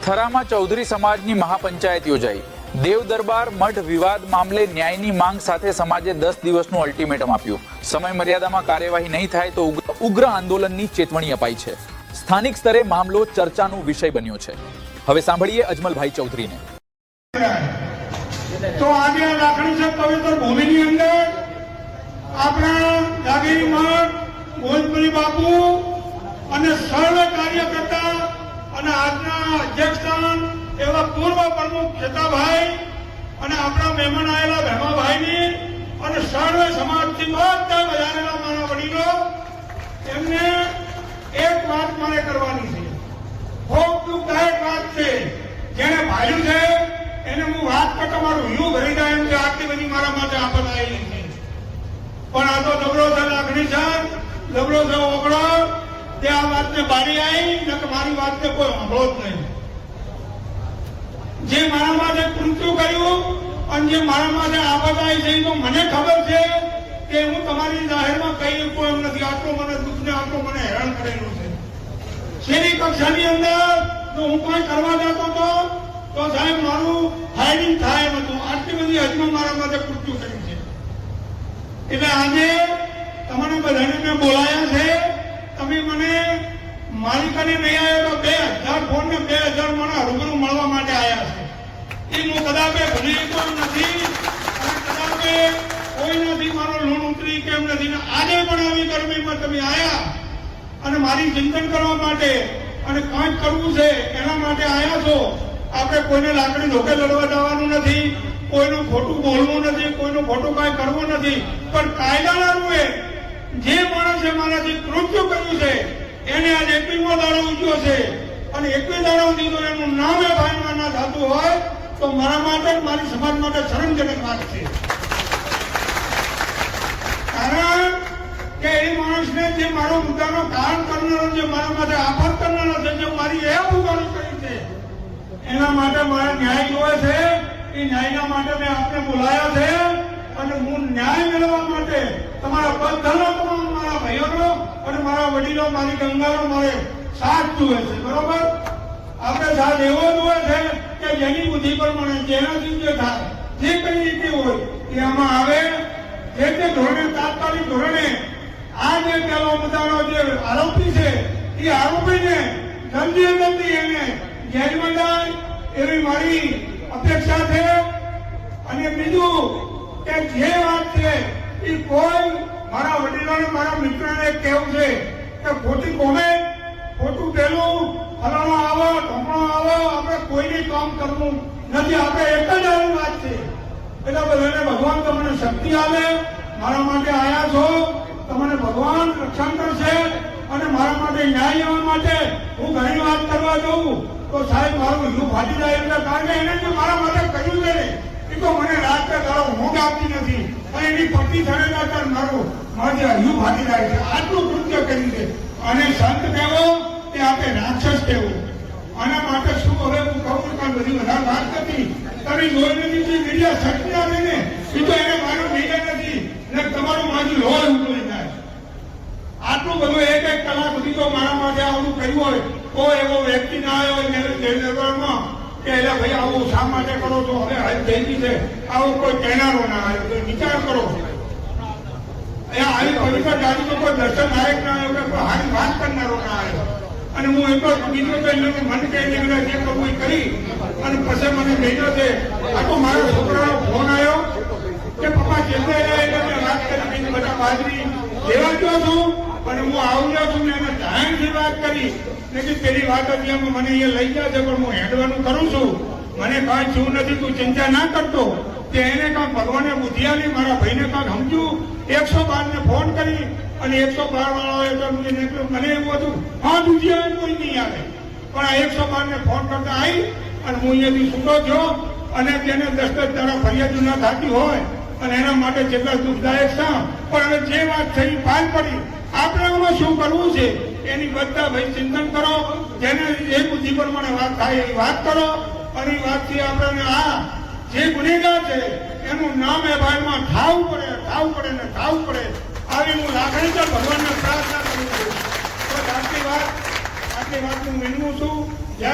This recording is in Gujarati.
થરામાં ચૌધરી સમાજની મહાપંચાયત યોજાઈ। દેવ દરબાર મઠ વિવાદ મામલે ન્યાયની માંગ સાથે સમાજે 10 દિવસનું અલ્ટિમેટમ આપ્યું। સમય મર્યાદામાં કાર્યવાહી નહીં થાય તો ઉગ્ર આંદોલનની ચેતવણી અપાઈ છે। સ્થાનિક સ્તરે મામલો ચર્ચાનો વિષય બન્યો છે। હવે સાંભળીએ અજમલભાઈ ચૌધરીને। તો આજે આ લાખણી પવિત્ર ભૂમિની અંદર આપણા જાગીરી મઠ ગોવિંદપુરી બાપુ અને સર્વ કાર્યકર્તા અને આજના અધ્યક્ષસ્થાન એવા પૂર્વ પ્રમુખ ખેતાભાઈ અને આપણા મહેમાન આવેલા ભેમાભાઈની અને સર્વ સમાજથી બધા બજારેલા મારા વડીલો એમને એક વાત મારે કરવાની છે। ખૂબ દુઃખદાયક વાત છે। જેને ભાઈ છે એને હું વાત કરતા મારું યુ ભરી જાય એમ કે આટલી બધી મારા માટે આફત આવેલી છે, પણ આ તો જબરો છે લાગણી છે, જબરો છે ઓગળો તે આ વાતને બારી આવી ને કે મારી વાતને કોઈ સાંભળો જ નહીં। જે મારા માટે કૃત્યુ કર્યું અને જે મારા માટે આફત આવી છે તો મને ખબર છે કે હું તમારી જાહેરમાં કહી શકું એમ નથી। આટલું મને દુઃખ ને આટલું મને હેરાન કરેલું છે। શેરી કક્ષાની અંદર જો હું કોઈ કરવા જતો હતો તો સાહેબ મારું ફાયરિંગ થાય એમ હતું। આટલી બધી હદમાં મારા માટે કૃત્યુ કર્યું છે। એટલે આજે તમને બધાને મેં બોલાયા છે। તમે મને માલિકાને નહીં આવ્યો તો 2000 ફોન ને 2000 મને રૂબરૂ મળવા માટે આવ્યા છે। એ હું કદાચ ભૂલી પણ નથી અને કદાચ કોઈ નથી મારો લૂણ ઉતરી કેમ નથી ને આજે પણ આવી ગરમીમાં તમે આવ્યા અને મારી ચિંતન કરવા માટે અને કંઈક કરવું છે એના માટે આવ્યા છો। આપણે કોઈને લાકડી ધોકે લડવા જવાનું નથી, કોઈનું ખોટું બોલવું નથી, કોઈનું ખોટું કાંઈ કરવું નથી, પણ કાયદાના રૂપે જે માણસે મારાથી કૃત્ય કર્યું છે એને આજ 21મો દાડો ઉજ્યો છે અને 21 દાડો દીધો એનું નામ એ ભાઈમાં ના થતું હોય તો મારા માટે મારી સમાજ માટે શરમજનક વાત છે। કારણ કે એ માણસને જે મારો મુદ્દાનો કારણ કરનારો, જે મારા માટે આફત કરનારો છે, જે મારી એ ઉગાડી કરી છે એના માટે મારે ન્યાય જોવે છે। એ ન્યાયના માટે મેં આપને બોલાયા છે અને હું ન્યાય મેળવવા માટે તમારા બધાનો, તમામ મારા ભાઈઓનો અને મારા વડીલો, મારી ગંગાનો મારે સાથ જુએ છે। બરોબર? આપણે સાથ એવો જુએ છે કે જેની બુદ્ધિ પ્રમાણે જેનાથી જે થાય, જે કઈ રીતે હોય એ આમાં આવે। જે તે ધોરણે, તાત્કાલિક ધોરણે આ જે પેલો મુદ્દાનો જે આરોપી છે એ આરોપીને જલ્દી જલ્દી એને જેલમાં જાય એવી મારી અપેક્ષા છે। અને બીજું કે જે વાત છે એ કોઈ મારા વડીલોને, મારા મિત્રને કહેવું છે કે ખોટી કોમેન્ટ, ખોટું પેલું ફલાણો આવો, ઢોકણો આવો, આપણે કોઈને કામ કરવું નથી। આપણે એક જ આવી વાત છે। એટલે બધાને ભગવાન તમને શક્તિ આવે। મારા માટે આવ્યા છો, તમને ભગવાન રક્ષણ કરશે અને મારા માટે ન્યાય લેવા માટે હું ઘણી વાત કરવા જઉં તો સાહેબ મારું હિન્દુ ફાટી જાય એટલે કારણ કે એને જે મારા માટે કર્યું છે ને એ તો મને રાત્રે તારો ઊંઘ આપતી નથી અને એની પટ્ટી થયેલા ત્યારે મારે હિન્દુ ફાટી જાય છે। આટલું કૃત્ય કર્યું છે અને સંત કહેવો તે આપણે રાક્ષસ કહેવો। આના માટે શું હવે હું કહું છું કારણ બધી વધારે વાત નથી, તમે જોઈ નથી જે મીડિયા શક્તિ આવે ને એ તો એને મારું મીડિયા નથી ને તમારું મારી લોહી ઉકળી જાય। આટલું બધું એક કલાક સુધી તો મારા માટે આવું કર્યું હોય કોઈ એવો વ્યક્તિ ના આવ્યો હોય જયનગરમાં કે એટલે ભાઈ આવું શા માટે કરો છો, હવે હદ થઈ ગઈ છે, આવું કોઈ કહેનારો ના આવ્યો। તો વિચાર કરો, આવી પવિત્ર જાતિ તો કોઈ દર્શન નાયક ના આવ્યો, કોઈ હારી વાત કરનારો ના આવ્યો। અને હું એટલો બીજો મન કે જે કરવું એ કરી અને પછી મને ભેજો છે। આ તો મારા છોકરાનો ફોન આવ્યો કે પપ્પા ચેન્નાઈ એટલે વાત કરી બધા બાજરી લેવા ગયો છું અને હું આવ્યો છું ને એને ટાઈમથી વાત કરી કે પેલી વાત હતી એમ મને અહીંયા લઈ ગયા છે પણ હું હેડવાનું કરું છું, મને કાંઈ થયું નથી, તું ચિંતા ના કરતો। કે એને કાંક ભગવાને બુદ્ધિ આપી, મારા ભાઈને કાંક સમજ્યું, 112 ને ફોન કરી અને 112 વાળાએ મને એવું હતું હા દુધિયા કોઈ નહીં આવે, પણ આ 112 ને ફોન કરતા આવી અને હું અહીંયાથી છૂટો થયો અને તેને 10-10 દાડા ફરિયાદ ના થતી હોય અને એના માટે જેટલા દુઃખદાયક છે પણ હવે જે વાત થઈ પાર પડી, આપણે એમાં શું કરવું છે એની બધા ભાઈ ચિંતન કરો। જેને જે બુદ્ધિ પ્રમાણે વાત થાય એવી વાત કરો અને એ વાતથી આપણને આ જે ગુનેગાર છે એનું નામ એ ભાઈમાં ઠાવવું પડે ને ઠાવવું પડે। આવી હું લાગણી ભગવાનને પ્રાર્થના કરું છું। આટલી વાત હું વિનવું છું। જય